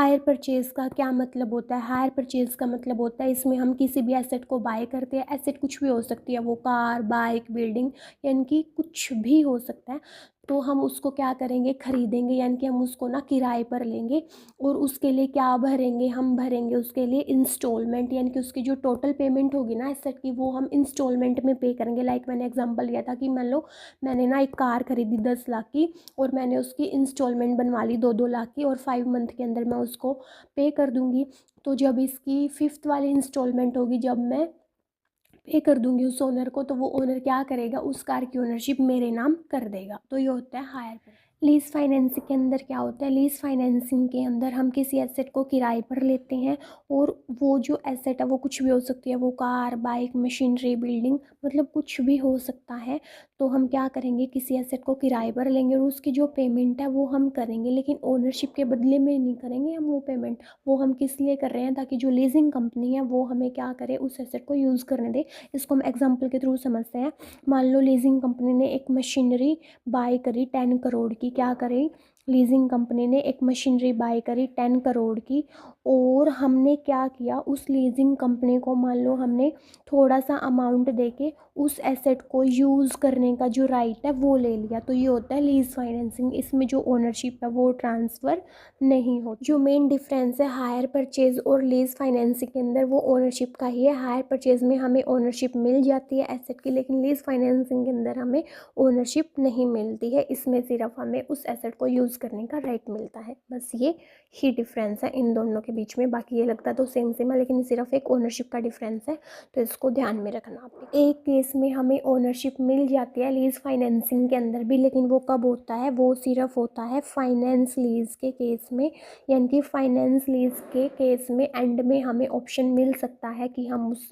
Higher purchase का क्या मतलब होता है? हायर परचेज़ का मतलब होता है इसमें हम किसी भी एसेट को बाय करते हैं। एसेट कुछ भी हो सकती है, वो कार, बाइक, बिल्डिंग, यानी कि कुछ भी हो सकता है। तो हम उसको क्या करेंगे, खरीदेंगे, यानी कि हम उसको ना किराए पर लेंगे और उसके लिए क्या भरेंगे, हम भरेंगे उसके लिए इंस्टॉलमेंट, यानी कि उसकी जो टोटल पेमेंट होगी ना एसेट की, वो हम इंस्टॉलमेंट में पे करेंगे। लाइक मैंने एग्जांपल लिया था कि मान लो मैंने ना एक कार खरीदी 10 लाख की और मैंने उसकी इंस्टॉलमेंट बनवा ली 2-2 लाख की, और 5 मंथ के अंदर मैं उसको पे कर दूंगी। तो जब इसकी 5th वाली इंस्टॉलमेंट होगी, जब मैं पे कर दूंगी उस ओनर को, तो वो ओनर क्या करेगा, उस कार की ओनरशिप मेरे नाम कर देगा। तो ये होता है हायर। लीज फाइनेंसिंग के अंदर क्या होता है, लीज फाइनेंसिंग के अंदर हम किसी एसेट को किराए पर लेते हैं, और वो जो एसेट है वो कुछ भी हो सकती है, वो कार, बाइक, मशीनरी, बिल्डिंग, मतलब कुछ भी हो सकता है। तो हम क्या करेंगे, किसी एसेट को किराए पर लेंगे और उसकी जो पेमेंट है वो हम करेंगे, लेकिन ओनरशिप के बदले में नहीं करेंगे हम वो पेमेंट। वो हम किस लिए कर रहे हैं, ताकि जो लीजिंग कंपनी है वो हमें क्या करे, उस एसेट को यूज़ करने दे। इसको हम एग्जाम्पल के थ्रू समझते हैं। मान लो लीजिंग कंपनी ने एक मशीनरी बाय करी 10 करोड़ की, क्या करी, लीजिंग कंपनी ने एक मशीनरी बाय करी 10 करोड़ की, और हमने क्या किया, उस लीजिंग कंपनी को मान लो हमने थोड़ा सा अमाउंट देके उस एसेट को यूज़ करने का जो राइट है वो ले लिया। तो ये होता है लीज फाइनेंसिंग। इसमें जो ओनरशिप है वो ट्रांसफ़र नहीं होती। जो मेन डिफरेंस है हायर परचेज और लीज फाइनेंसिंग के अंदर, वो ओनरशिप का ही है। हायर परचेज में हमें ओनरशिप मिल जाती है एसेट की, लेकिन लीज फाइनेंसिंग के अंदर हमें ओनरशिप नहीं मिलती है। इसमें सिर्फ हमें उस एसेट को यूज़ करने का राइट मिलता है। बस ये ही डिफरेंस है इन दोनों के बीच में। बाकी ये लगता तो सेम सेम है, लेकिन सिर्फ एक ओनरशिप का डिफरेंस है, तो इसको ध्यान में रखना आप। एक केस में हमें ओनरशिप मिल जाती है लीज फाइनेंसिंग के अंदर भी, लेकिन वो कब होता है, वो सिर्फ होता है फाइनेंस लीज के केस में। यानी कि फाइनेंस लीज के केस में एंड में हमें ऑप्शन मिल सकता है कि हम उस